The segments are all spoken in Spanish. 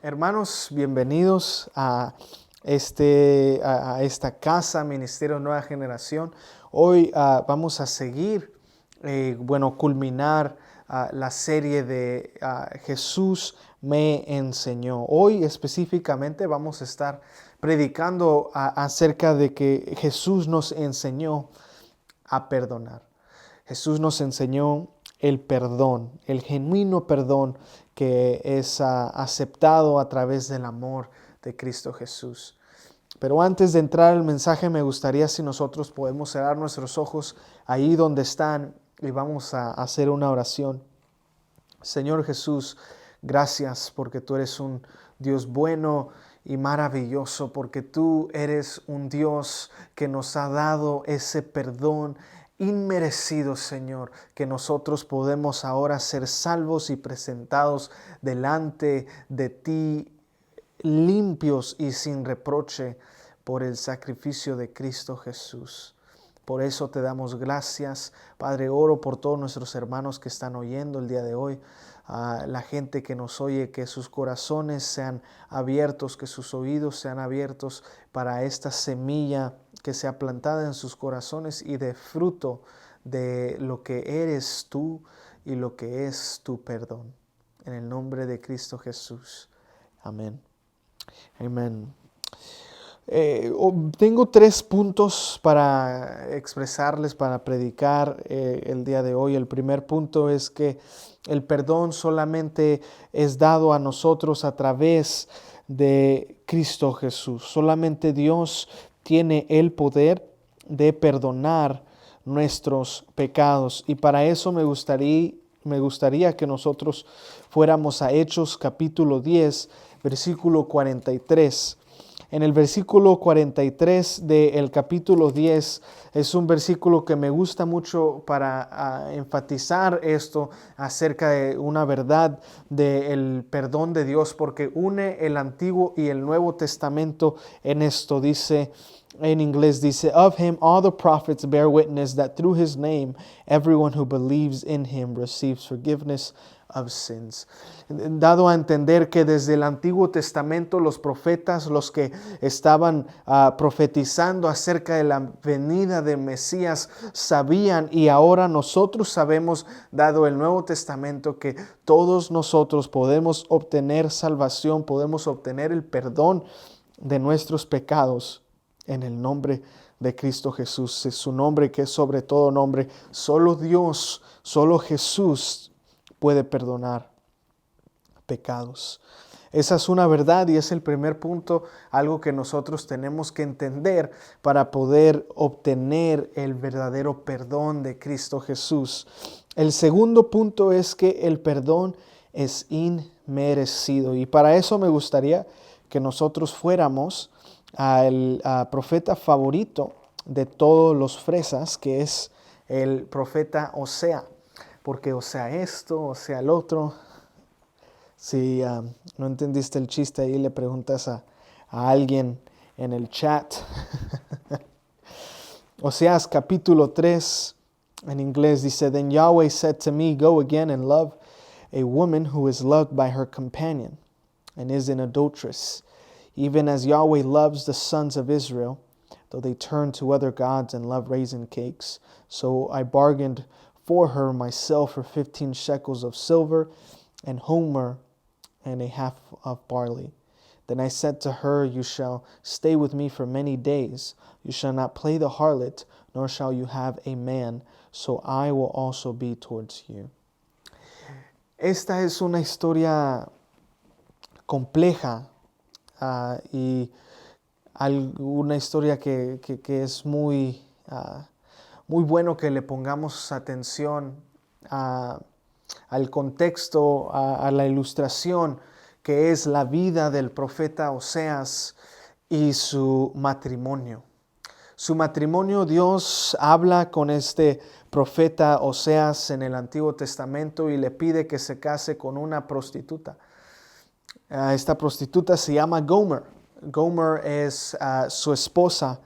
Hermanos, bienvenidos a esta casa, Ministerio Nueva Generación. Hoy vamos a seguir, culminar la serie de Jesús me enseñó. Hoy específicamente vamos a estar predicando acerca de que Jesús nos enseñó a perdonar. Jesús nos enseñó el perdón, el genuino perdón que es aceptado a través del amor de Cristo Jesús. Pero antes de entrar al mensaje, me gustaría si nosotros podemos cerrar nuestros ojos ahí donde están y vamos a hacer una oración. Señor Jesús, gracias porque tú eres un Dios bueno y maravilloso, porque tú eres un Dios que nos ha dado ese perdón inmerecido, Señor, que nosotros podemos ahora ser salvos y presentados delante de ti, limpios y sin reproche por el sacrificio de Cristo Jesús. Por eso te damos gracias, Padre. Oro por todos nuestros hermanos que están oyendo el día de hoy, la gente que nos oye, que sus corazones sean abiertos, que sus oídos sean abiertos para esta semilla que sea plantada en sus corazones y de fruto de lo que eres tú y lo que es tu perdón. En el nombre de Cristo Jesús. Amén. Amén. Tengo 3 puntos para expresarles, para predicar el día de hoy. El primer punto es que el perdón solamente es dado a nosotros a través de Cristo Jesús. Solamente Dios tiene el poder de perdonar nuestros pecados. Y para eso me gustaría que nosotros fuéramos a Hechos capítulo 10, versículo 43. En el versículo 43 del capítulo 10 es un versículo que me gusta mucho para enfatizar esto acerca de una verdad del perdón de Dios, porque une el Antiguo y el Nuevo Testamento en esto. Dice, en inglés dice, "Of him all the prophets bear witness that through his name everyone who believes in him receives forgiveness of sins." Dado a entender que desde el Antiguo Testamento los profetas, los que estaban profetizando acerca de la venida de Mesías, sabían, y ahora nosotros sabemos, dado el Nuevo Testamento, que todos nosotros podemos obtener salvación, podemos obtener el perdón de nuestros pecados en el nombre de Cristo Jesús. Es su nombre que es sobre todo nombre. Solo Dios, solo Jesús puede perdonar pecados. Esa es una verdad y es el primer punto, algo que nosotros tenemos que entender para poder obtener el verdadero perdón de Cristo Jesús. El segundo punto es que el perdón es inmerecido, y para eso me gustaría que nosotros fuéramos al profeta favorito de todos los fresas, que es el profeta Osea, porque Osea esto, Osea el otro. Si no entendiste el chiste, ahí le preguntas a alguien en el chat. Oseas capítulo 3 en inglés dice, "Then Yahweh said to me, go again and love a woman who is loved by her companion and is an adulteress, even as Yahweh loves the sons of Israel, though they turn to other gods and love raisin cakes. So I bargained for her myself for 15 shekels of silver and homer and a half of barley. Then I said to her, you shall stay with me for many days. You shall not play the harlot, nor shall you have a man, so I will also be towards you." Esta es una historia compleja y una historia que es muy bueno que le pongamos atención al contexto, a la ilustración que es la vida del profeta Oseas y su matrimonio. Su matrimonio, Dios habla con este profeta Oseas en el Antiguo Testamento y le pide que se case con una prostituta. Esta prostituta se llama Gomer. Gomer es su esposa.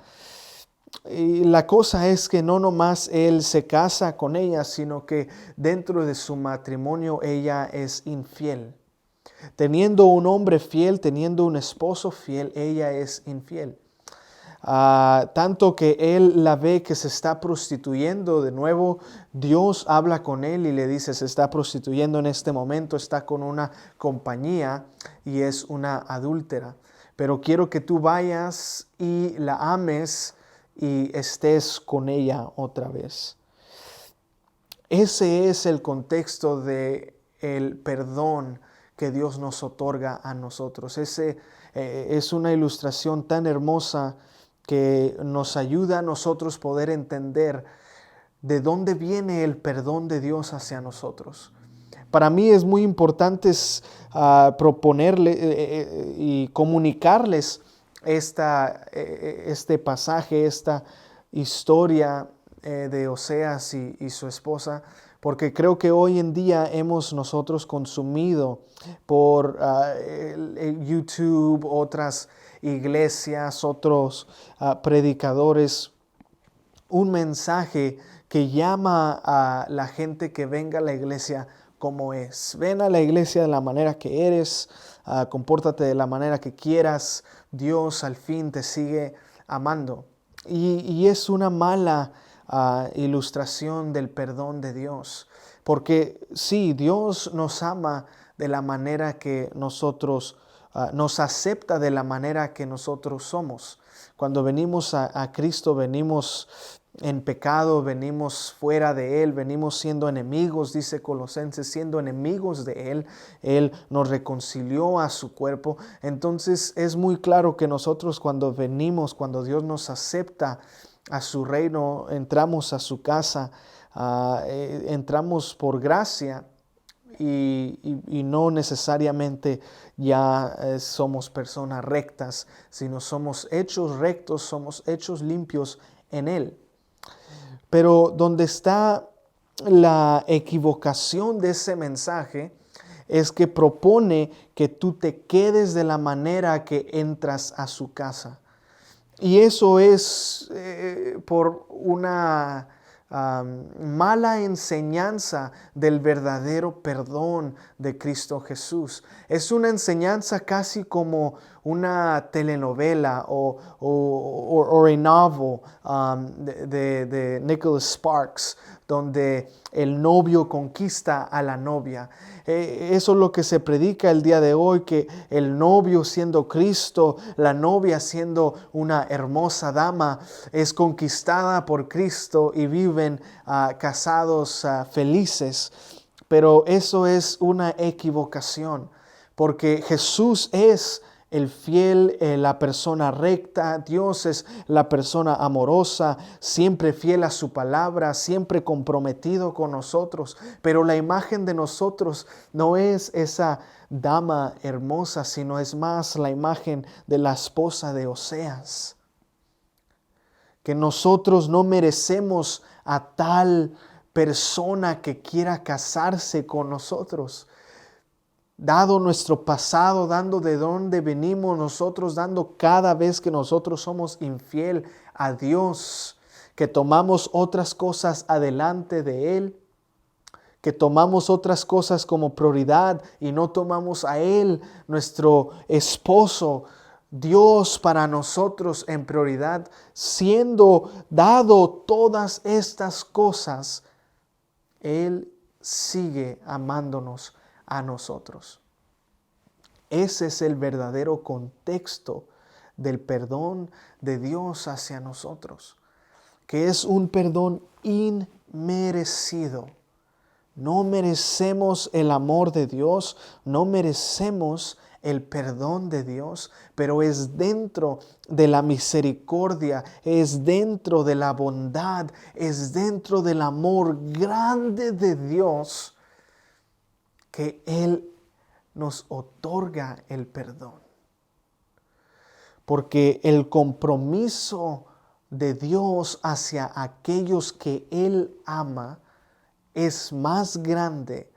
Y la cosa es que no nomás él se casa con ella, sino que dentro de su matrimonio ella es infiel. Teniendo un hombre fiel, teniendo un esposo fiel, ella es infiel. Tanto que él la ve que se está prostituyendo. De nuevo, Dios habla con él y le dice, se está prostituyendo en este momento, está con una compañía y es una adúltera. Pero quiero que tú vayas y la ames y estés con ella otra vez. Ese es el contexto de el perdón que Dios nos otorga a nosotros. Ese es una ilustración tan hermosa que nos ayuda a nosotros poder entender de dónde viene el perdón de Dios hacia nosotros. Para mí es muy importante proponerle y comunicarles este pasaje, esta historia de Oseas y su esposa, porque creo que hoy en día hemos nosotros consumido por YouTube, otras iglesias, otros predicadores, un mensaje que llama a la gente que venga a la iglesia como es. Ven a la iglesia de la manera que eres, compórtate de la manera que quieras, Dios al fin te sigue amando. Y es una mala ilustración del perdón de Dios, porque sí, Dios nos ama de la manera que nosotros nos acepta de la manera que nosotros somos. Cuando venimos a Cristo, venimos en pecado, venimos fuera de Él, venimos siendo enemigos, dice Colosenses, siendo enemigos de Él. Él nos reconcilió a su cuerpo. Entonces es muy claro que nosotros cuando venimos, cuando Dios nos acepta a su reino, entramos a su casa, entramos por gracia. Y no necesariamente ya somos personas rectas, sino somos hechos rectos, somos hechos limpios en Él. Pero donde está la equivocación de ese mensaje es que propone que tú te quedes de la manera que entras a su casa. Y eso es por una mala enseñanza del verdadero perdón de Cristo Jesús. Es una enseñanza casi como una telenovela o a novel de Nicholas Sparks, donde el novio conquista a la novia. Eso es lo que se predica el día de hoy, que el novio siendo Cristo, la novia siendo una hermosa dama, es conquistada por Cristo y viven casados felices. Pero eso es una equivocación, porque Jesús es el fiel, la persona recta. Dios es la persona amorosa, siempre fiel a su palabra, siempre comprometido con nosotros. Pero la imagen de nosotros no es esa dama hermosa, sino es más la imagen de la esposa de Oseas. Que nosotros no merecemos a tal persona que quiera casarse con nosotros. Dado nuestro pasado, dando de dónde venimos nosotros, dando cada vez que nosotros somos infiel a Dios, que tomamos otras cosas adelante de Él, que tomamos otras cosas como prioridad y no tomamos a Él, nuestro esposo, Dios para nosotros en prioridad, siendo dado todas estas cosas, Él sigue amándonos a nosotros. Ese es el verdadero contexto del perdón de Dios hacia nosotros, que es un perdón inmerecido. No merecemos el amor de Dios, no merecemos el perdón de Dios, pero es dentro de la misericordia, es dentro de la bondad, es dentro del amor grande de Dios que Él nos otorga el perdón. Porque el compromiso de Dios hacia aquellos que Él ama es más grande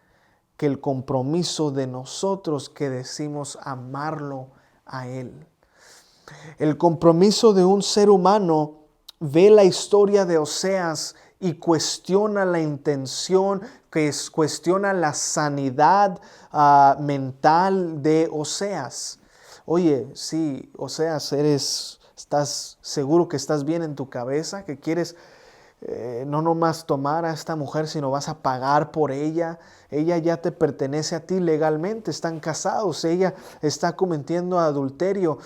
que el compromiso de nosotros que decimos amarlo a Él. El compromiso de un ser humano ve la historia de Oseas y cuestiona la intención, cuestiona la sanidad mental de Oseas. Oye, sí, Oseas, ¿estás seguro que estás bien en tu cabeza? ¿Que quieres no nomás tomar a esta mujer, sino vas a pagar por ella? Ella ya te pertenece a ti legalmente, están casados, ella está cometiendo adulterio.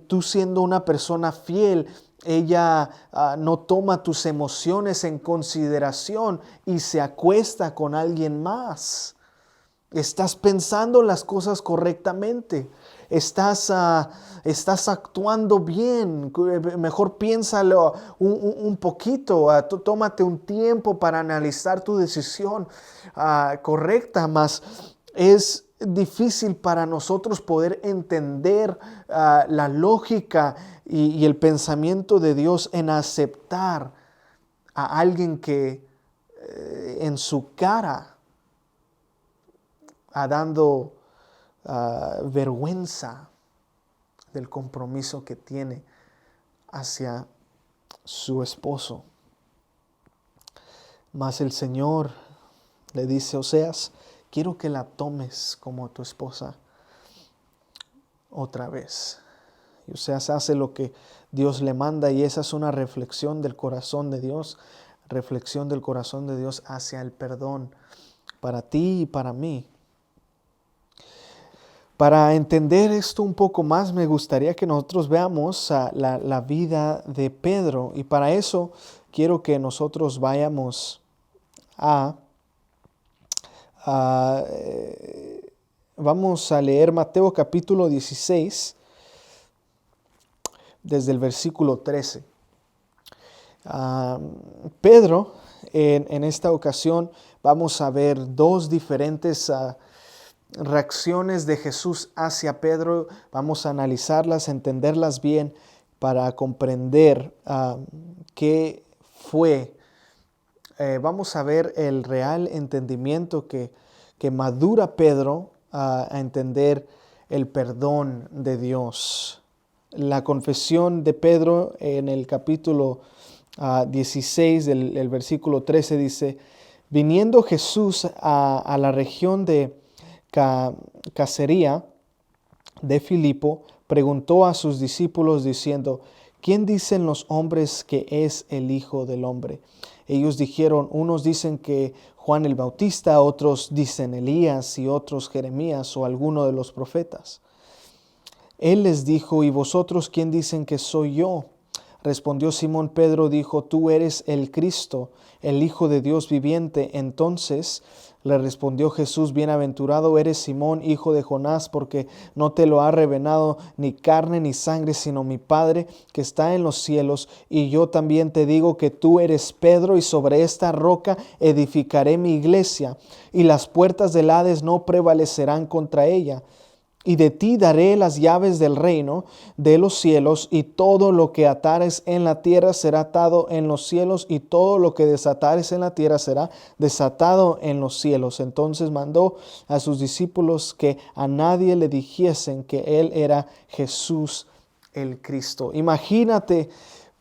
Tú siendo una persona fiel, ella no toma tus emociones en consideración y se acuesta con alguien más. Estás pensando las cosas correctamente. Estás actuando bien. Mejor piénsalo un poquito. Tómate un tiempo para analizar tu decisión correcta. Mas es difícil para nosotros poder entender la lógica y el pensamiento de Dios en aceptar a alguien que en su cara dando vergüenza del compromiso que tiene hacia su esposo. Mas el Señor le dice: Oseas, quiero que la tomes como tu esposa otra vez. Y Oseas hace lo que Dios le manda, y esa es una reflexión del corazón de Dios, hacia el perdón para ti y para mí. Para entender esto un poco más, me gustaría que nosotros veamos la vida de Pedro. Y para eso quiero que nosotros vayamos vamos a leer Mateo capítulo 16, desde el versículo 13. Pedro, en esta ocasión, vamos a ver dos diferentes reacciones de Jesús hacia Pedro. Vamos a analizarlas, entenderlas bien para comprender qué fue. Vamos a ver el real entendimiento que madura Pedro a entender el perdón de Dios. La confesión de Pedro en el capítulo 16, el versículo 13 dice: viniendo Jesús a la región de Cacería de Filipo, preguntó a sus discípulos diciendo: ¿quién dicen los hombres que es el Hijo del Hombre? Ellos dijeron: unos dicen que Juan el Bautista, otros dicen Elías, y otros Jeremías o alguno de los profetas. Él les dijo: ¿y vosotros quién dicen que soy yo? Respondió Simón Pedro, dijo: tú eres el Cristo, el Hijo de Dios viviente. Entonces le respondió Jesús: bienaventurado eres Simón, hijo de Jonás, porque no te lo ha revelado ni carne ni sangre, sino mi Padre que está en los cielos. Y yo también te digo que tú eres Pedro, y sobre esta roca edificaré mi iglesia, y las puertas del Hades no prevalecerán contra ella. Y de ti daré las llaves del reino de los cielos, y todo lo que atares en la tierra será atado en los cielos, y todo lo que desatares en la tierra será desatado en los cielos. Entonces mandó a sus discípulos que a nadie le dijesen que él era Jesús el Cristo. Imagínate,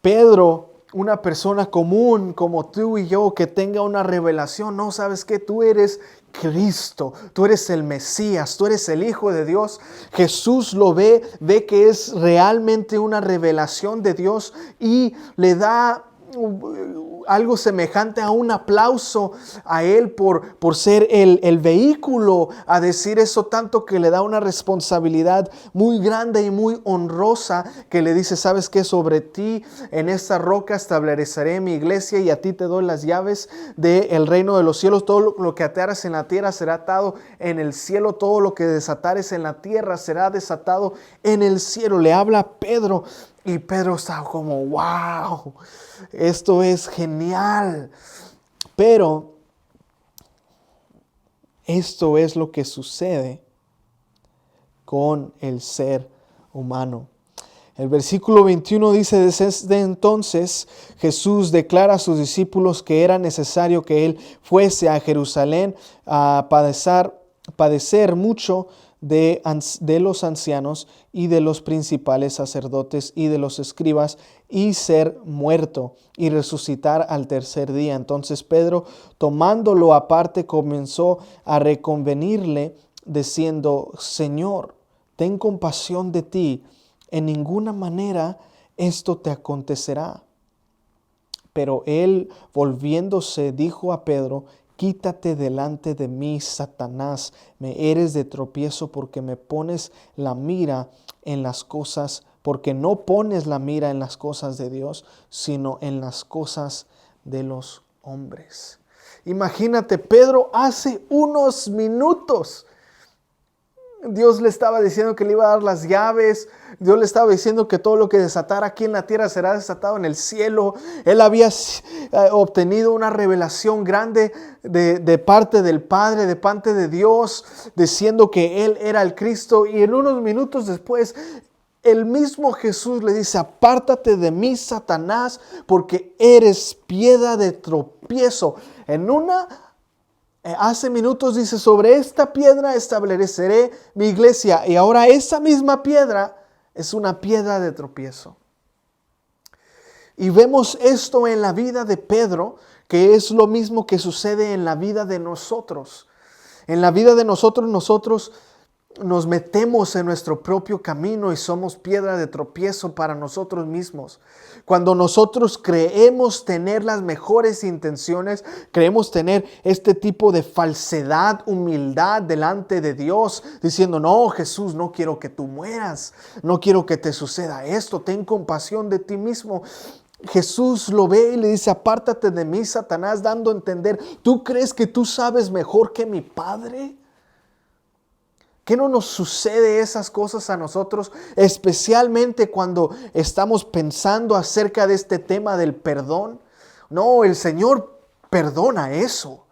Pedro, una persona común como tú y yo, que tenga una revelación. No, ¿sabes qué? Tú eres Cristo, tú eres el Mesías, tú eres el Hijo de Dios. Jesús lo ve que es realmente una revelación de Dios, y le da algo semejante a un aplauso a él por ser el vehículo a decir eso, tanto que le da una responsabilidad muy grande y muy honrosa, que le dice: ¿sabes qué? Sobre ti, en esta roca estableceré mi iglesia, y a ti te doy las llaves del reino de los cielos. Todo lo que atares en la tierra será atado en el cielo, todo lo que desatares en la tierra será desatado en el cielo. Le habla a Pedro, y Pedro está como: wow, esto es genial. Pero esto es lo que sucede con el ser humano. El versículo 21 dice: desde entonces Jesús declara a sus discípulos que era necesario que Él fuese a Jerusalén a padecer mucho de los ancianos y de los principales sacerdotes y de los escribas, y ser muerto y resucitar al tercer día. Entonces Pedro, tomándolo aparte, comenzó a reconvenirle, diciendo: Señor, ten compasión de ti, en ninguna manera esto te acontecerá. Pero él, volviéndose, dijo a Pedro: Quítate delante de mí, Satanás, me eres de tropiezo porque me pones la mira en las cosas, porque no pones la mira en las cosas de Dios, sino en las cosas de los hombres. Imagínate, Pedro hace unos minutos Dios le estaba diciendo que le iba a dar las llaves. Dios le estaba diciendo que todo lo que desatara aquí en la tierra será desatado en el cielo. Él había obtenido una revelación grande de parte del Padre, de parte de Dios, diciendo que Él era el Cristo. Y en unos minutos después, el mismo Jesús le dice: apártate de mí, Satanás, porque eres piedra de tropiezo. Hace minutos dice: sobre esta piedra estableceré mi iglesia. Y ahora esa misma piedra es una piedra de tropiezo. Y vemos esto en la vida de Pedro, que es lo mismo que sucede en la vida de nosotros. En la vida de nosotros nos metemos en nuestro propio camino y somos piedra de tropiezo para nosotros mismos. Cuando nosotros creemos tener las mejores intenciones, creemos tener este tipo de falsedad, humildad delante de Dios, diciendo: no, Jesús, no quiero que tú mueras, no quiero que te suceda esto, ten compasión de ti mismo. Jesús lo ve y le dice: apártate de mí, Satanás, dando a entender: ¿tú crees que tú sabes mejor que mi Padre? ¿Qué no nos sucede esas cosas a nosotros? Especialmente cuando estamos pensando acerca de este tema del perdón. No, el Señor perdona eso.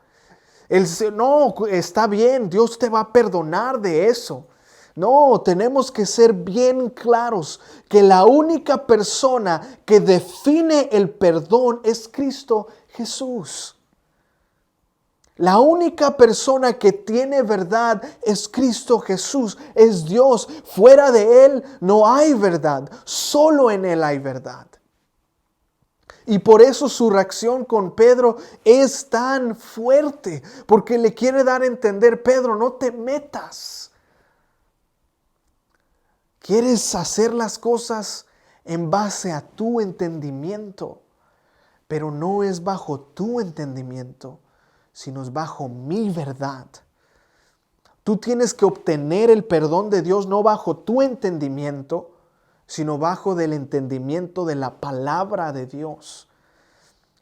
No, está bien, Dios te va a perdonar de eso. No, tenemos que ser bien claros que la única persona que define el perdón es Cristo Jesús. La única persona que tiene verdad es Cristo Jesús, es Dios. Fuera de Él no hay verdad, solo en Él hay verdad. Y por eso su reacción con Pedro es tan fuerte, porque le quiere dar a entender: Pedro, no te metas. Quieres hacer las cosas en base a tu entendimiento, pero no es bajo tu entendimiento, sino es bajo mi verdad. Tú tienes que obtener el perdón de Dios no bajo tu entendimiento, sino bajo del entendimiento de la palabra de Dios.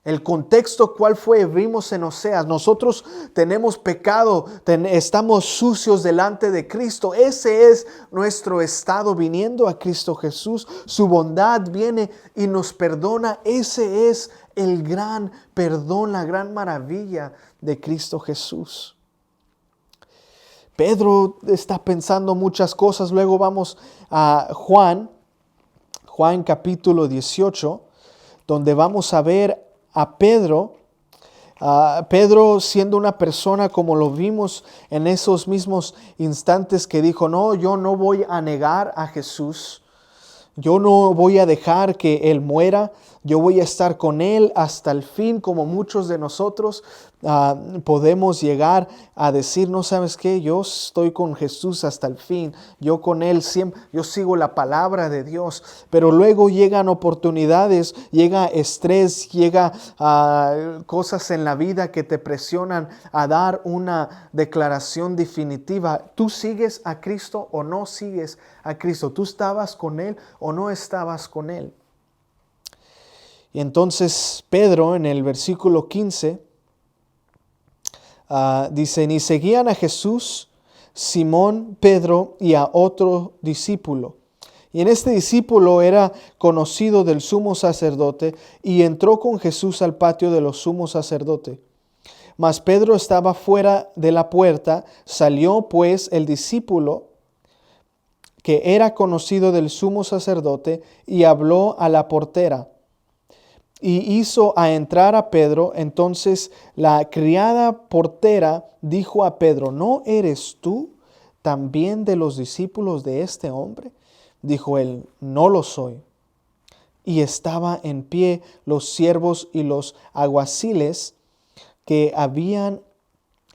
El contexto, ¿cuál fue? Vimos en Oseas: nosotros tenemos pecado, estamos sucios delante de Cristo. Ese es nuestro estado viniendo a Cristo Jesús. Su bondad viene y nos perdona. Ese es el gran perdón, la gran maravilla de Cristo Jesús. Pedro está pensando muchas cosas. Luego vamos a Juan capítulo 18, donde vamos a ver a Pedro siendo una persona, como lo vimos en esos mismos instantes, que dijo: no, yo no voy a negar a Jesús. Yo no voy a dejar que Él muera. Yo voy a estar con Él hasta el fin, como muchos de nosotros podemos llegar a decir: no, ¿sabes qué? Yo estoy con Jesús hasta el fin. Yo con Él siempre, yo sigo la palabra de Dios. Pero luego llegan oportunidades, llega estrés, llega cosas en la vida que te presionan a dar una declaración definitiva. ¿Tú sigues a Cristo o no sigues a Cristo? ¿Tú estabas con Él o no estabas con Él? Y entonces Pedro, en el versículo 15, dice: ni seguían a Jesús, Simón, Pedro y a otro discípulo. Y en este discípulo era conocido del sumo sacerdote, y entró con Jesús al patio de los sumos sacerdotes. Mas Pedro estaba fuera de la puerta. Salió pues el discípulo, que era conocido del sumo sacerdote, y habló a la portera, y hizo a entrar a Pedro. Entonces la criada portera dijo a Pedro: ¿no eres tú ¿también de los discípulos de este hombre? Dijo él, no lo soy. Y estaba en pie los siervos y los alguaciles que habían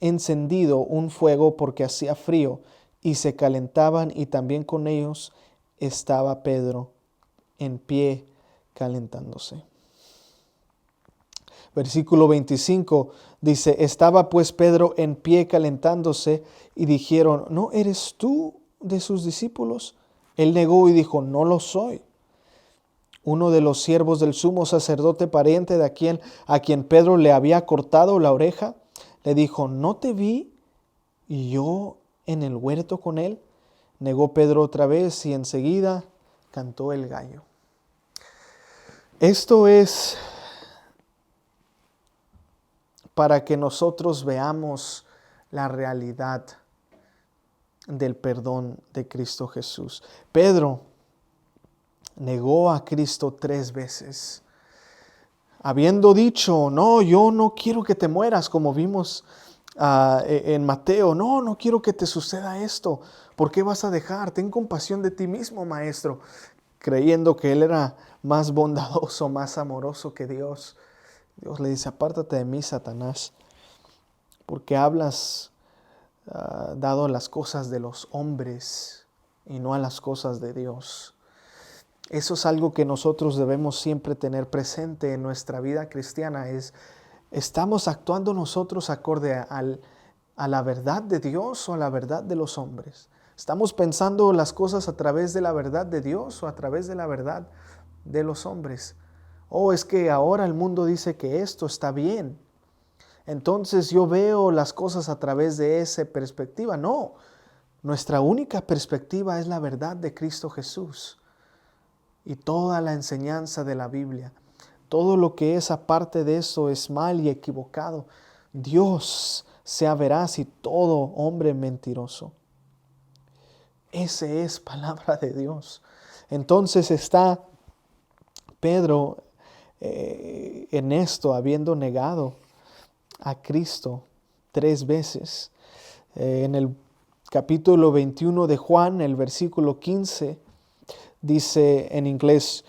encendido un fuego porque hacía frío, y se calentaban, y también con ellos estaba Pedro en pie calentándose. Versículo 25 dice, estaba pues Pedro en pie calentándose, y dijeron, ¿no eres tú de sus discípulos? Él negó y dijo, no lo soy. Uno de los siervos del sumo sacerdote, pariente de a quien Pedro le había cortado la oreja, le dijo, ¿no te vi y yo en el huerto con él? Negó Pedro otra vez, y enseguida cantó el gallo. Esto es para que nosotros veamos la realidad del perdón de Cristo Jesús. Pedro negó a Cristo 3 veces, habiendo dicho, no, yo no quiero que te mueras, como vimos en Mateo. No quiero que te suceda esto. ¿Por qué vas a dejar? Ten compasión de ti mismo, maestro. Creyendo que él era más bondadoso, más amoroso que Dios. Dios le dice, apártate de mí, Satanás, porque hablas dado a las cosas de los hombres y no a las cosas de Dios. Eso es algo que nosotros debemos siempre tener presente en nuestra vida cristiana. ¿Estamos actuando nosotros acorde a la verdad de Dios o a la verdad de los hombres? ¿Estamos pensando las cosas a través de la verdad de Dios o a través de la verdad de los hombres? Es que ahora el mundo dice que esto está bien, entonces yo veo las cosas a través de esa perspectiva. No, nuestra única perspectiva es la verdad de Cristo Jesús y toda la enseñanza de la Biblia. Todo lo que es aparte de eso es mal y equivocado. Dios sea veraz y todo hombre mentiroso. Esa es palabra de Dios. Entonces está Pedro en esto, habiendo negado a Cristo 3 veces. En el capítulo 21 de Juan, el versículo 15, dice en inglés,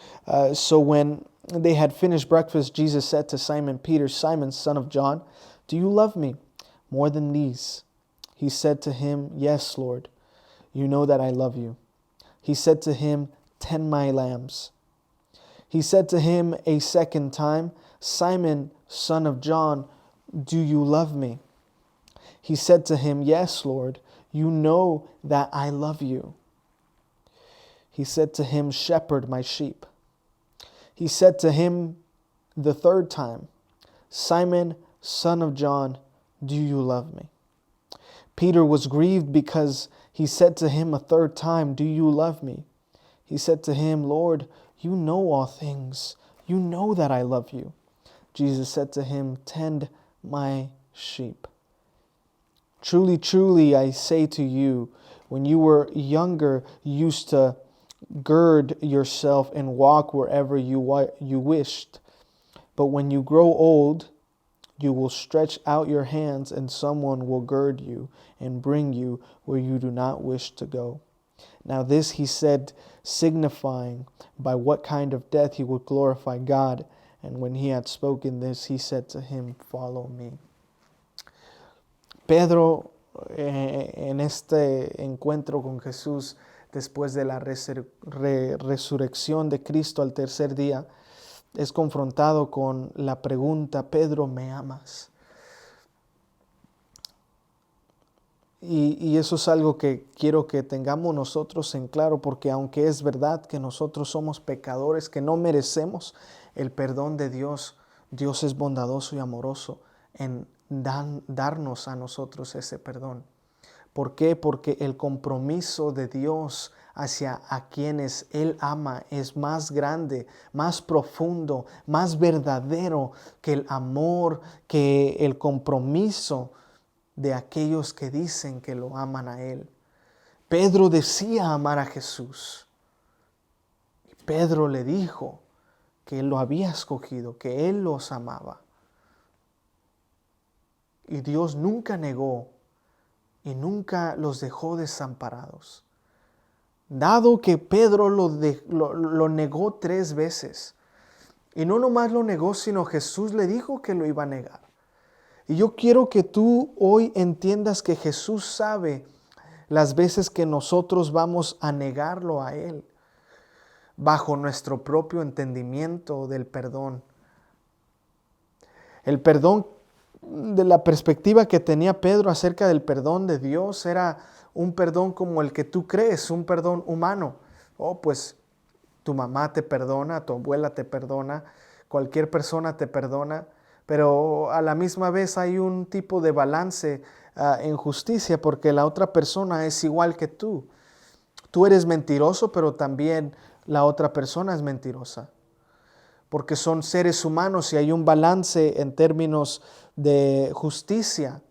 so when they had finished breakfast, Jesus said to Simon Peter, Simon, son of John, do you love me more than these? He said to him, yes, Lord, you know that I love you. He said to him, tend my lambs. He said to him a second time, Simon, son of John, do you love me? He said to him, yes, Lord, you know that I love you. He said to him, shepherd my sheep. He said to him the third time, Simon, son of John, do you love me? Peter was grieved because he said to him a third time, do you love me? He said to him, Lord, you know all things. You know that I love you. Jesus said to him, tend my sheep. Truly, truly, I say to you, when you were younger, you used to gird yourself and walk wherever you wished. But when you grow old, you will stretch out your hands, and someone will gird you and bring you where you do not wish to go. Now this he said, signifying by what kind of death he would glorify God. And when he had spoken this, he said to him, follow me. Pedro, en este encuentro con Jesús, después de la resurrección de Cristo al tercer día, es confrontado con la pregunta, Pedro, ¿me amas? Y eso es algo que quiero que tengamos nosotros en claro, porque aunque es verdad que nosotros somos pecadores, que no merecemos el perdón de Dios, Dios es bondadoso y amoroso en darnos a nosotros ese perdón. ¿Por qué? Porque el compromiso de Dios hacia a quienes Él ama es más grande, más profundo, más verdadero que el amor, que el compromiso de aquellos que dicen que lo aman a Él. Pedro decía amar a Jesús. Y Pedro le dijo que Él lo había escogido, que Él los amaba. Y Dios nunca negó y nunca los dejó desamparados. Dado que Pedro lo negó 3 veces, y no nomás lo negó, sino Jesús le dijo que lo iba a negar. Y yo quiero que tú hoy entiendas que Jesús sabe las veces que nosotros vamos a negarlo a Él, bajo nuestro propio entendimiento del perdón. El perdón, de la perspectiva que tenía Pedro acerca del perdón de Dios, era un perdón como el que tú crees, un perdón humano. Oh, pues tu mamá te perdona, tu abuela te perdona, cualquier persona te perdona, pero a la misma vez hay un tipo de balance en justicia, porque la otra persona es igual que tú. Tú eres mentiroso, pero también la otra persona es mentirosa, porque son seres humanos y hay un balance en términos de justicia.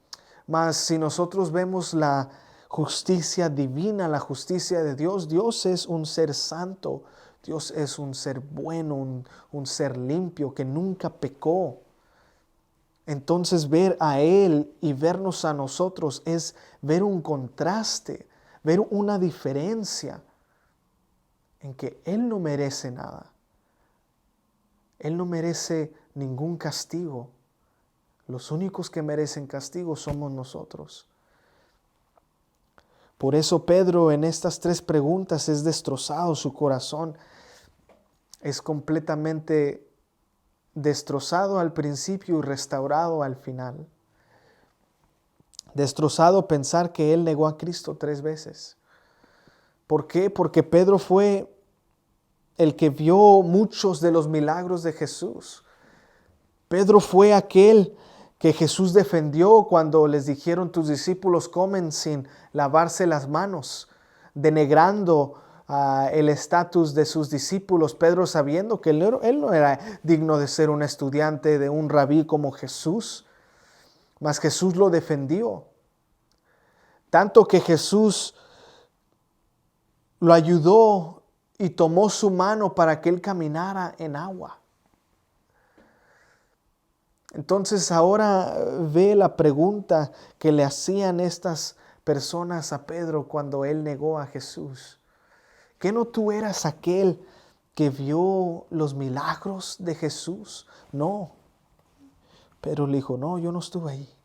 Mas si nosotros vemos la justicia divina, la justicia de Dios, Dios es un ser santo, Dios es un ser bueno, un ser limpio que nunca pecó. Entonces ver a Él y vernos a nosotros es ver un contraste, ver una diferencia en que Él no merece nada. Él no merece ningún castigo. Los únicos que merecen castigo somos nosotros. Por eso Pedro en estas 3 preguntas es destrozado, su corazón es completamente destrozado al principio y restaurado al final. Destrozado pensar que él negó a Cristo 3 veces. ¿Por qué? Porque Pedro fue el que vio muchos de los milagros de Jesús. Pedro fue aquel que Jesús defendió cuando les dijeron: tus discípulos comen sin lavarse las manos, denigrando el estatus de sus discípulos. Pedro, sabiendo que él no era digno de ser un estudiante de un rabí como Jesús, mas Jesús lo defendió. Tanto que Jesús lo ayudó y tomó su mano para que él caminara en agua. Entonces ahora ve la pregunta que le hacían estas personas a Pedro cuando él negó a Jesús. ¿Qué no tú eras aquel que vio los milagros de Jesús? No. Pedro le dijo: no, yo no estuve ahí.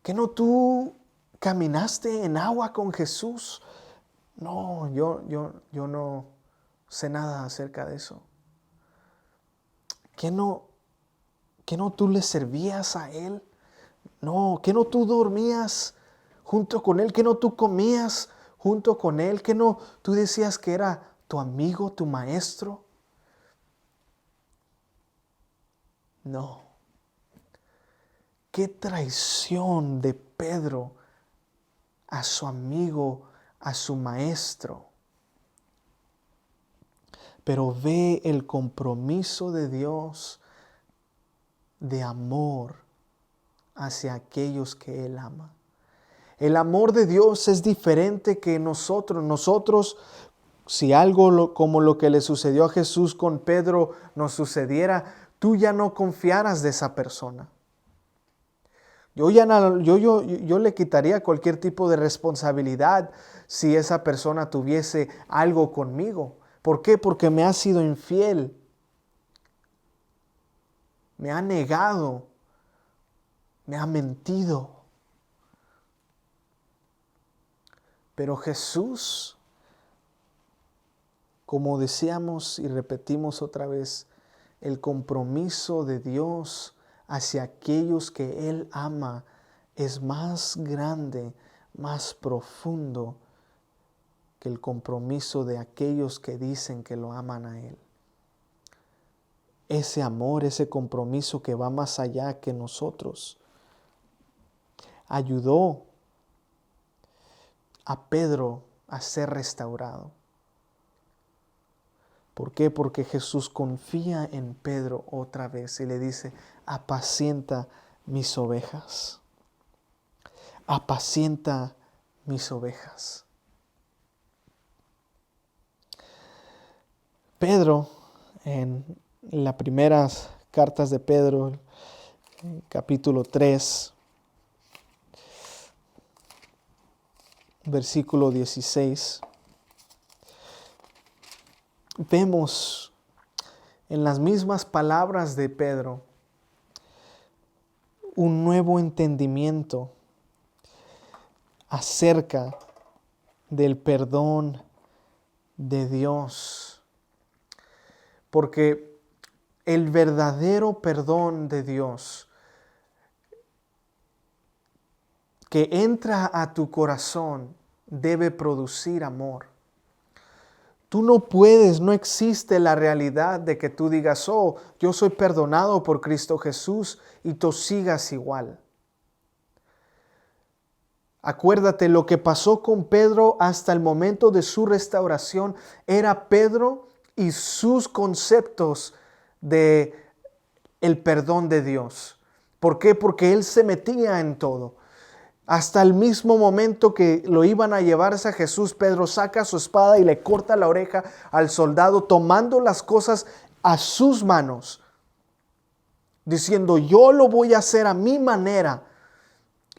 ¿Qué no tú caminaste en agua con Jesús? No, yo no sé nada acerca de eso. ¿Qué no tú le servías a Él? No, ¿qué no tú dormías junto con Él? ¿Qué no tú comías junto con Él? ¿Qué no tú decías que era tu amigo, tu maestro? No. Qué traición de Pedro a su amigo, a su maestro. Pero ve el compromiso de Dios de amor hacia aquellos que Él ama. El amor de Dios es diferente que nosotros. Nosotros, si algo como lo que le sucedió a Jesús con Pedro nos sucediera, tú ya no confiaras de esa persona. Yo le quitaría cualquier tipo de responsabilidad si esa persona tuviese algo conmigo. ¿Por qué? Porque me ha sido infiel. Me ha negado. Me ha mentido. Pero Jesús, como decíamos y repetimos otra vez, el compromiso de Dios hacia aquellos que Él ama es más grande, más profundo que el compromiso de aquellos que dicen que lo aman a Él. Ese amor, ese compromiso que va más allá que nosotros, ayudó a Pedro a ser restaurado. ¿Por qué? Porque Jesús confía en Pedro otra vez y le dice: apacienta mis ovejas. Apacienta mis ovejas. Pedro, en las primeras cartas de Pedro, capítulo 3, versículo 16, vemos en las mismas palabras de Pedro un nuevo entendimiento acerca del perdón de Dios. Porque el verdadero perdón de Dios que entra a tu corazón debe producir amor. Tú no puedes, no existe la realidad de que tú digas, oh, yo soy perdonado por Cristo Jesús y tú sigas igual. Acuérdate, lo que pasó con Pedro hasta el momento de su restauración era Pedro y sus conceptos de el perdón de Dios. ¿Por qué? Porque él se metía en todo. Hasta el mismo momento que lo iban a llevarse a Jesús, Pedro saca su espada y le corta la oreja al soldado, tomando las cosas a sus manos, diciendo, yo lo voy a hacer a mi manera.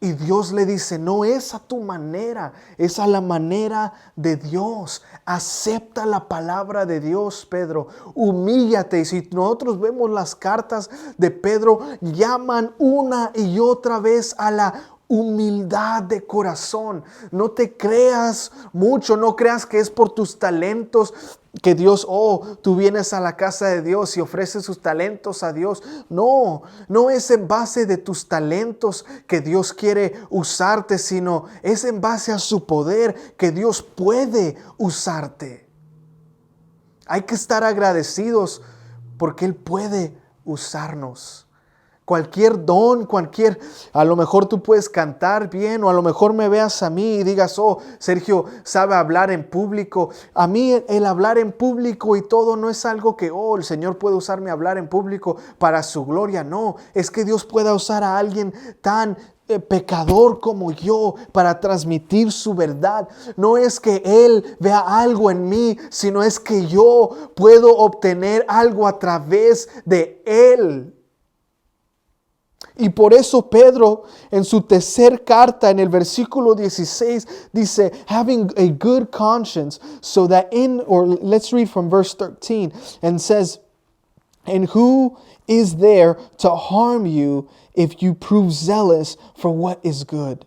Y Dios le dice, no es a tu manera, es a la manera de Dios. Acepta la palabra de Dios, Pedro. Humíllate. Y si nosotros vemos las cartas de Pedro, llaman una y otra vez a la humildad de corazón. No te creas mucho, no creas que es por tus talentos que Dios, tú vienes a la casa de Dios y ofreces sus talentos a Dios. No, no es en base de tus talentos que Dios quiere usarte, sino es en base a su poder que Dios puede usarte. Hay que estar agradecidos porque Él puede usarnos. Cualquier don, a lo mejor tú puedes cantar bien, o a lo mejor me veas a mí y digas, Sergio sabe hablar en público. A mí el hablar en público y todo no es algo que, el Señor puede usarme a hablar en público para su gloria. No, es que Dios pueda usar a alguien tan pecador como yo para transmitir su verdad. No es que Él vea algo en mí, sino es que yo puedo obtener algo a través de Él. Y por eso Pedro en su tercer carta en el versículo 16 dice, having a good conscience, so that let's read from verse 13, and says, and who is there to harm you if you prove zealous for what is good?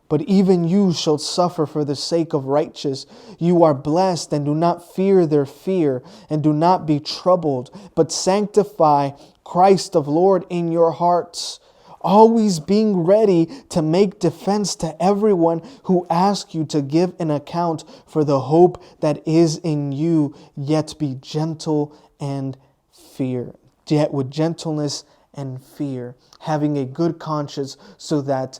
But even you shall suffer for the sake of righteous. You are blessed, and do not fear their fear, and do not be troubled, but sanctify Christ of Lord in your hearts, always being ready to make defense to everyone who asks you to give an account for the hope that is in you, yet be gentle and fear. Yet with gentleness and fear, having a good conscience, so that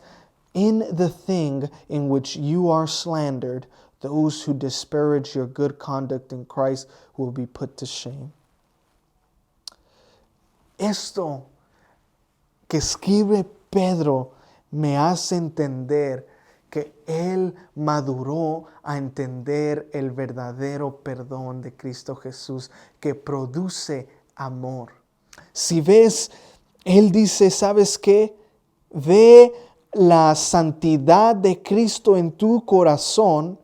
in the thing in which you are slandered, those who disparage your good conduct in Christ will be put to shame. Esto que escribe Pedro me hace entender que él maduró a entender el verdadero perdón de Cristo Jesús que produce amor. Si ves, él dice, ¿sabes qué? Ve la santidad de Cristo en tu corazón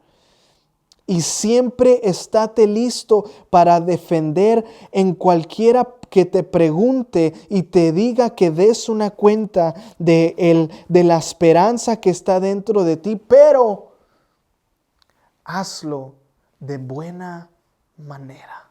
y siempre estate listo para defender en cualquiera que te pregunte y te diga que des una cuenta de la esperanza que está dentro de ti, pero hazlo de buena manera.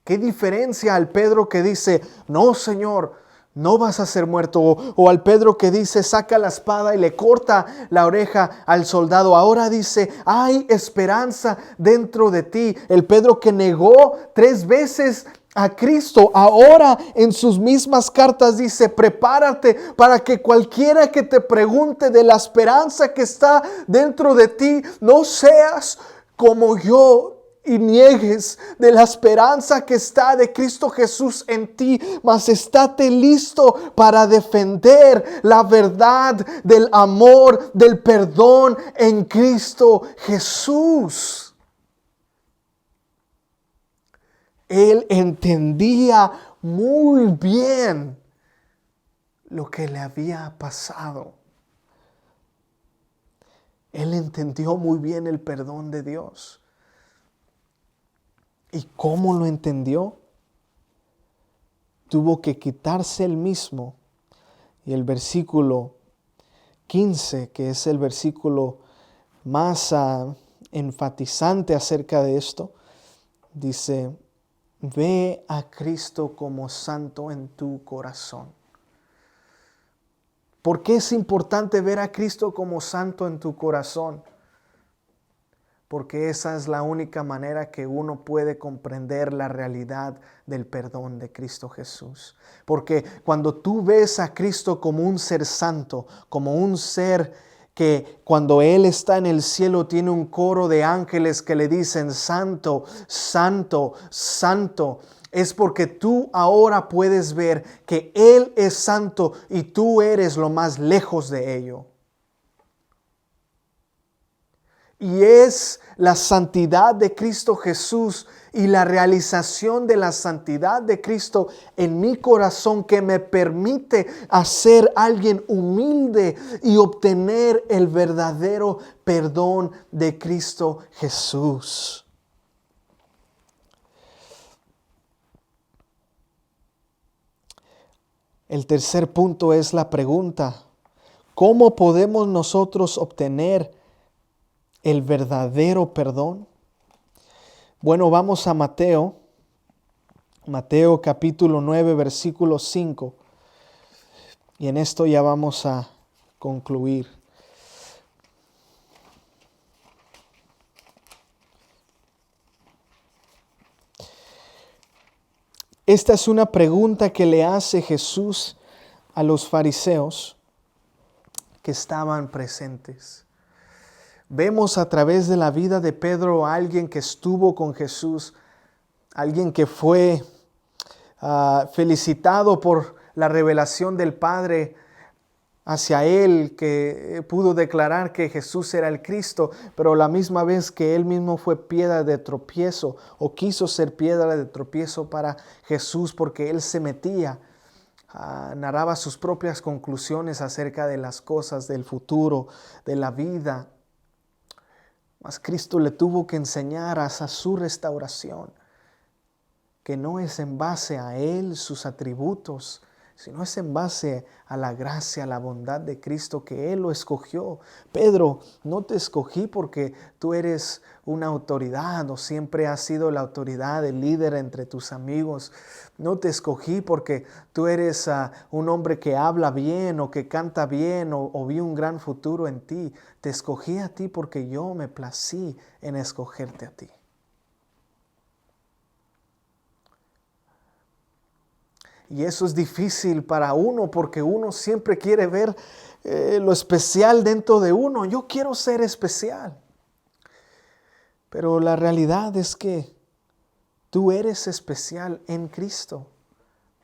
¿Qué diferencia al Pedro que dice, no, Señor, no vas a ser muerto? O al Pedro que dice, saca la espada y le corta la oreja al soldado. Ahora dice, hay esperanza dentro de ti. El Pedro que negó 3 veces a Cristo, ahora en sus mismas cartas dice, prepárate para que cualquiera que te pregunte de la esperanza que está dentro de ti, no seas como yo y niegues de la esperanza que está de Cristo Jesús en ti, mas estate listo para defender la verdad del amor, del perdón en Cristo Jesús. Él entendía muy bien lo que le había pasado. Él entendió muy bien el perdón de Dios. ¿Y cómo lo entendió? Tuvo que quitarse él mismo. Y el versículo 15, que es el versículo más enfatizante acerca de esto, dice: ve a Cristo como santo en tu corazón. ¿Por qué es importante ver a Cristo como santo en tu corazón? Porque esa es la única manera que uno puede comprender la realidad del perdón de Cristo Jesús. Porque cuando tú ves a Cristo como un ser santo, como un ser que cuando Él está en el cielo tiene un coro de ángeles que le dicen santo, santo, santo, es porque tú ahora puedes ver que Él es santo y tú eres lo más lejos de ello. Y es la santidad de Cristo Jesús y la realización de la santidad de Cristo en mi corazón que me permite ser alguien humilde y obtener el verdadero perdón de Cristo Jesús. El tercer punto es la pregunta: ¿cómo podemos nosotros obtener el verdadero perdón? Bueno, vamos a Mateo capítulo 9, versículo 5. Y en esto ya vamos a concluir. Esta es una pregunta que le hace Jesús a los fariseos que estaban presentes. Vemos a través de la vida de Pedro a alguien que estuvo con Jesús, alguien que fue felicitado por la revelación del Padre hacia él, que pudo declarar que Jesús era el Cristo, pero la misma vez que él mismo fue piedra de tropiezo o quiso ser piedra de tropiezo para Jesús porque él se metía, narraba sus propias conclusiones acerca de las cosas del futuro, de la vida. Mas Cristo le tuvo que enseñar hasta su restauración, que no es en base a Él, sus atributos, sino es en base a la gracia, a la bondad de Cristo que Él lo escogió. Pedro, no te escogí porque tú eres una autoridad o siempre has sido la autoridad, el líder entre tus amigos. No te escogí porque tú eres un hombre que habla bien o que canta bien o vi un gran futuro en ti. Te escogí a ti porque yo me plací en escogerte a ti. Y eso es difícil para uno porque uno siempre quiere ver lo especial dentro de uno. Yo quiero ser especial. Pero la realidad es que tú eres especial en Cristo,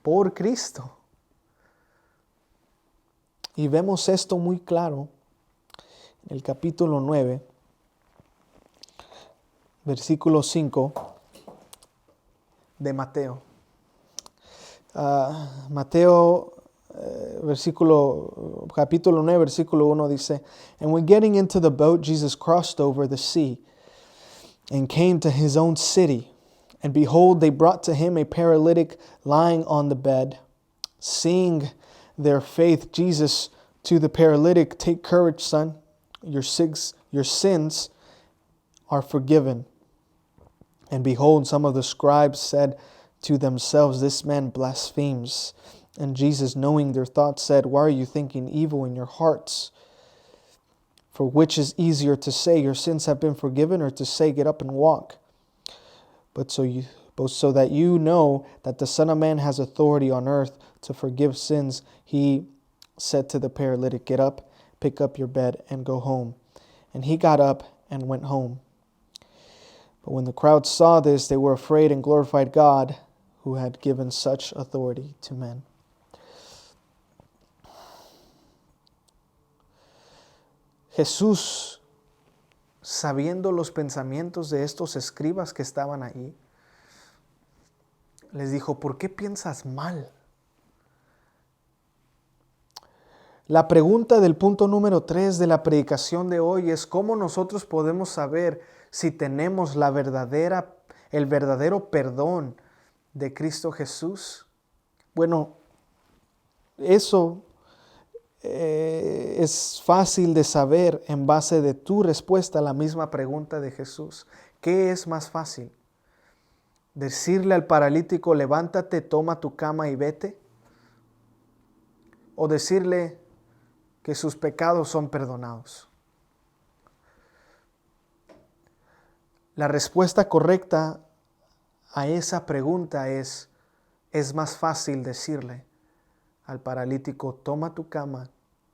por Cristo. Y vemos esto muy claro en el capítulo 9, versículo 5 de Mateo. Mateo capítulo 9, versículo 1 dice: And when getting into the boat, Jesus crossed over the sea and came to his own city. And behold, they brought to him a paralytic lying on the bed. Seeing their faith, Jesus to the paralytic, Take courage, son, your sins are forgiven. And behold, some of the scribes said to themselves, This man blasphemes. And Jesus, knowing their thoughts, said, Why are you thinking evil in your hearts? For which is easier to say, Your sins have been forgiven, or to say, Get up and walk? But so that you know that the Son of Man has authority on earth to forgive sins, he said to the paralytic, Get up, pick up your bed, and go home. And he got up and went home. But when the crowd saw this, they were afraid and glorified God, who had given such authority to men. Jesús, sabiendo los pensamientos de estos escribas que estaban ahí, les dijo: ¿por qué piensas mal? La pregunta del punto número 3 de la predicación de hoy es cómo nosotros podemos saber si tenemos el verdadero perdón de Cristo Jesús. Bueno, eso es fácil de saber en base de tu respuesta a la misma pregunta de Jesús. ¿Qué es más fácil? ¿Decirle al paralítico, levántate, toma tu cama y vete? ¿O decirle que sus pecados son perdonados? La respuesta correcta a esa pregunta es más fácil decirle al paralítico, toma tu cama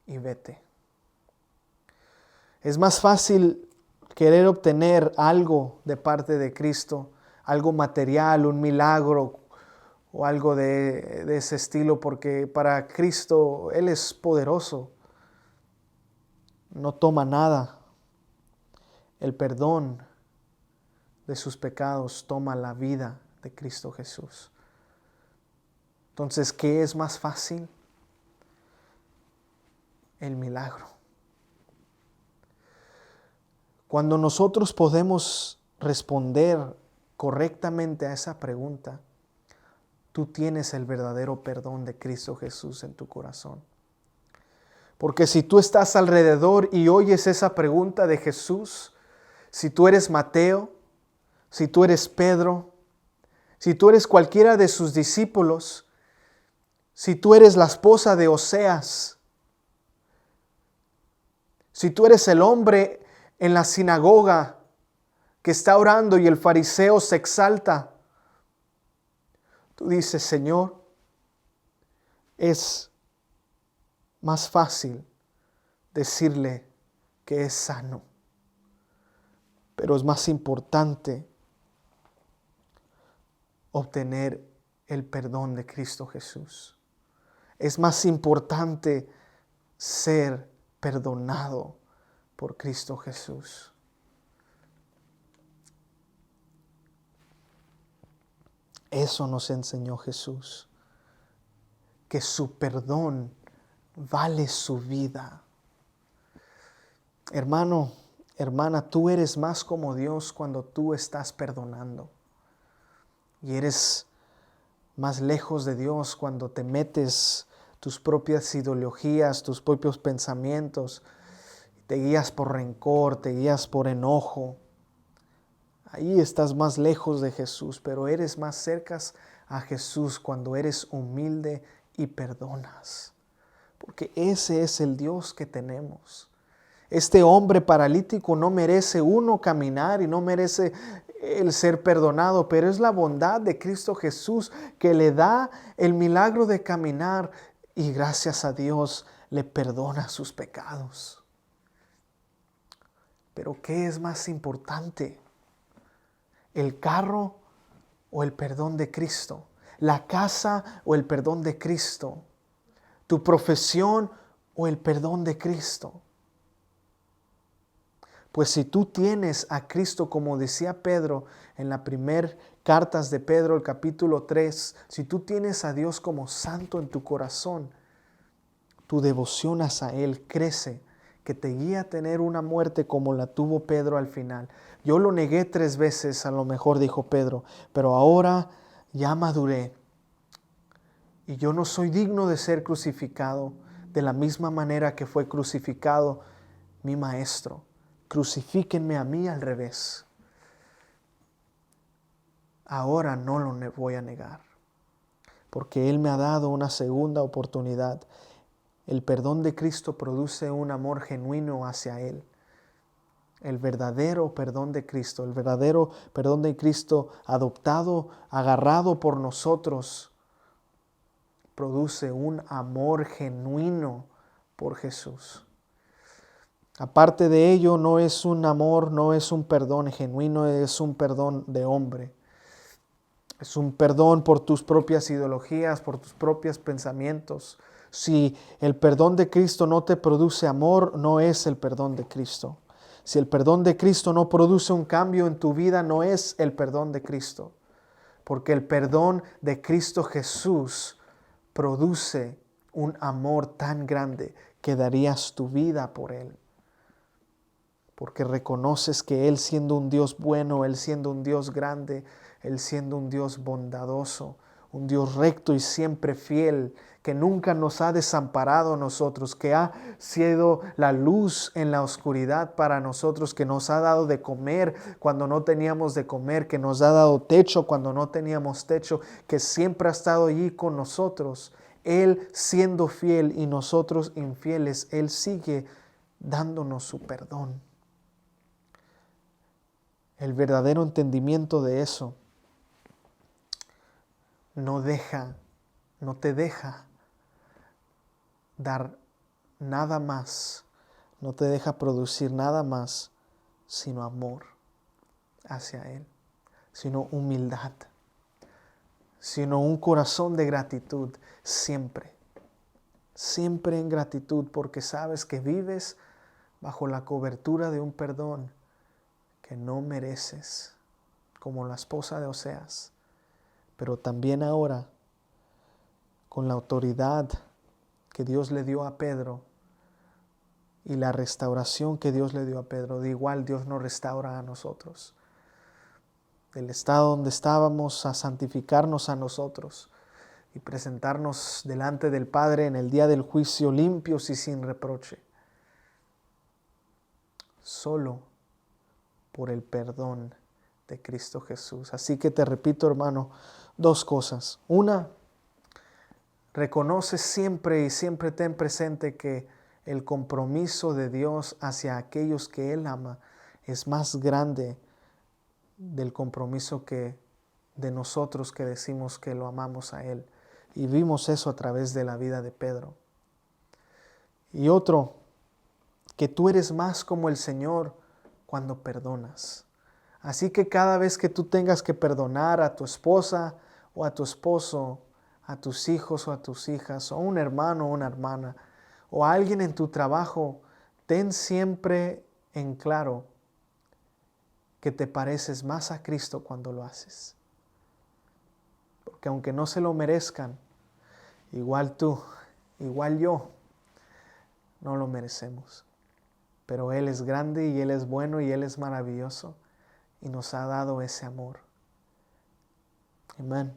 y vete. Es más fácil querer obtener algo de parte de Cristo, algo material, un milagro o algo de ese estilo, porque para Cristo Él es poderoso. No toma nada. El perdón de sus pecados toma la vida de Cristo Jesús. Entonces, ¿qué es más fácil? El milagro. Cuando nosotros podemos responder correctamente a esa pregunta, tú tienes el verdadero perdón de Cristo Jesús en tu corazón. Porque si tú estás alrededor y oyes esa pregunta de Jesús, si tú eres Mateo, si tú eres Pedro, si tú eres cualquiera de sus discípulos, si tú eres la esposa de Oseas, si tú eres el hombre en la sinagoga que está orando y el fariseo se exalta, tú dices, Señor, es más fácil decirle que es sano, pero es más importante obtener el perdón de Cristo Jesús. Es más importante ser perdonado por Cristo Jesús. Eso nos enseñó Jesús, que su perdón vale su vida. Hermano, hermana, tú eres más como Dios cuando tú estás perdonando. Y eres más lejos de Dios cuando te metes tus propias ideologías, tus propios pensamientos, te guías por rencor, te guías por enojo. Ahí estás más lejos de Jesús, pero eres más cerca a Jesús cuando eres humilde y perdonas. Porque ese es el Dios que tenemos. Este hombre paralítico no merece caminar y no merece el ser perdonado, pero es la bondad de Cristo Jesús que le da el milagro de caminar y gracias a Dios le perdona sus pecados. Pero ¿qué es más importante? ¿El carro o el perdón de Cristo? ¿La casa o el perdón de Cristo? ¿Tu profesión o el perdón de Cristo? Pues si tú tienes a Cristo, como decía Pedro en la primera cartas de Pedro, el capítulo 3, si tú tienes a Dios como santo en tu corazón, tu devoción hacia Él crece, que te guía a tener una muerte como la tuvo Pedro al final. Yo lo negué 3 veces, a lo mejor dijo Pedro, pero ahora ya maduré y yo no soy digno de ser crucificado de la misma manera que fue crucificado mi maestro. Crucifíquenme a mí al revés. Ahora no lo voy a negar, porque Él me ha dado una segunda oportunidad. El perdón de Cristo produce un amor genuino hacia Él. El verdadero perdón de Cristo, el verdadero perdón de Cristo adoptado, agarrado por nosotros, produce un amor genuino por Jesús. Aparte de ello, no es un amor, no es un perdón genuino, es un perdón de hombre. Es un perdón por tus propias ideologías, por tus propios pensamientos. Si el perdón de Cristo no te produce amor, no es el perdón de Cristo. Si el perdón de Cristo no produce un cambio en tu vida, no es el perdón de Cristo. Porque el perdón de Cristo Jesús produce un amor tan grande que darías tu vida por Él. Porque reconoces que Él siendo un Dios bueno, Él siendo un Dios grande, Él siendo un Dios bondadoso, un Dios recto y siempre fiel, que nunca nos ha desamparado a nosotros, que ha sido la luz en la oscuridad para nosotros, que nos ha dado de comer cuando no teníamos de comer, que nos ha dado techo cuando no teníamos techo, que siempre ha estado allí con nosotros. Él siendo fiel y nosotros infieles, Él sigue dándonos su perdón. El verdadero entendimiento de eso no te deja dar nada más, no te deja producir nada más sino amor hacia Él, sino humildad, sino un corazón de gratitud siempre, siempre en gratitud, porque sabes que vives bajo la cobertura de un perdón que no mereces, como la esposa de Oseas, pero también ahora, con la autoridad que Dios le dio a Pedro y la restauración que Dios le dio a Pedro, de igual Dios nos restaura a nosotros. Del estado donde estábamos, a santificarnos a nosotros y presentarnos delante del Padre en el día del juicio limpios y sin reproche. Solo por el perdón de Cristo Jesús. Así que te repito, hermano, dos cosas. Una, reconoce siempre y siempre ten presente que el compromiso de Dios hacia aquellos que Él ama es más grande del compromiso que de nosotros que decimos que lo amamos a Él. Y vimos eso a través de la vida de Pedro. Y otro, que tú eres más como el Señor cuando perdonas. Así que cada vez que tú tengas que perdonar a tu esposa o a tu esposo, a tus hijos o a tus hijas, o a un hermano o una hermana, o a alguien en tu trabajo, ten siempre en claro que te pareces más a Cristo cuando lo haces. Porque aunque no se lo merezcan, igual tú, igual yo, no lo merecemos. Pero Él es grande y Él es bueno y Él es maravilloso y nos ha dado ese amor. Amén.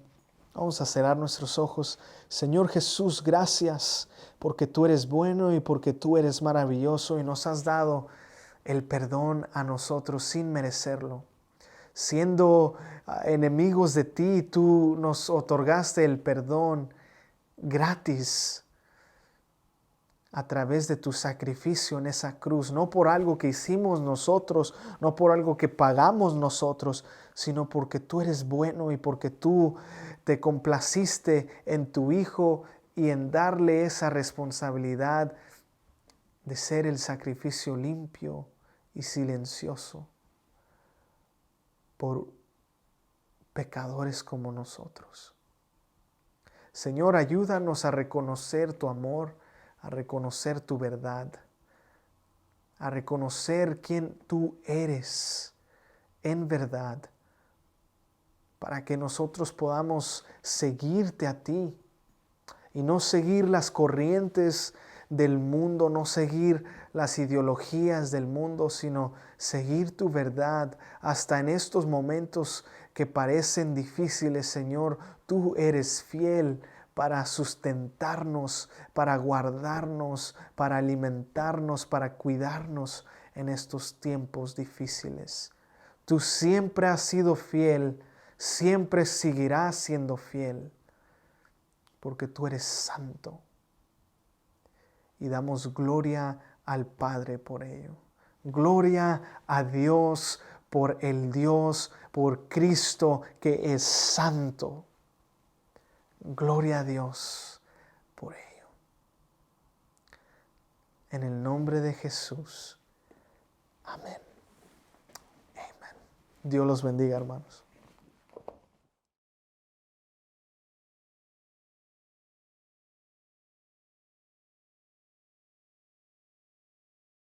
Vamos a cerrar nuestros ojos. Señor Jesús, gracias porque tú eres bueno y porque tú eres maravilloso y nos has dado el perdón a nosotros sin merecerlo. Siendo enemigos de ti, tú nos otorgaste el perdón gratis a través de tu sacrificio en esa cruz, no por algo que hicimos nosotros, no por algo que pagamos nosotros, sino porque tú eres bueno y porque tú te complaciste en tu Hijo y en darle esa responsabilidad de ser el sacrificio limpio y silencioso por pecadores como nosotros. Señor, ayúdanos a reconocer tu amor, a reconocer tu verdad, a reconocer quién tú eres en verdad, para que nosotros podamos seguirte a ti y no seguir las corrientes del mundo, no seguir las ideologías del mundo, sino seguir tu verdad hasta en estos momentos que parecen difíciles, Señor. Tú eres fiel para sustentarnos, para guardarnos, para alimentarnos, para cuidarnos en estos tiempos difíciles. Tú siempre has sido fiel, siempre seguirás siendo fiel, porque tú eres santo. Y damos gloria al Padre por ello. Gloria a Dios por el Dios, por Cristo que es santo. Gloria a Dios por ello. En el nombre de Jesús. Amén. Amén. Dios los bendiga, hermanos.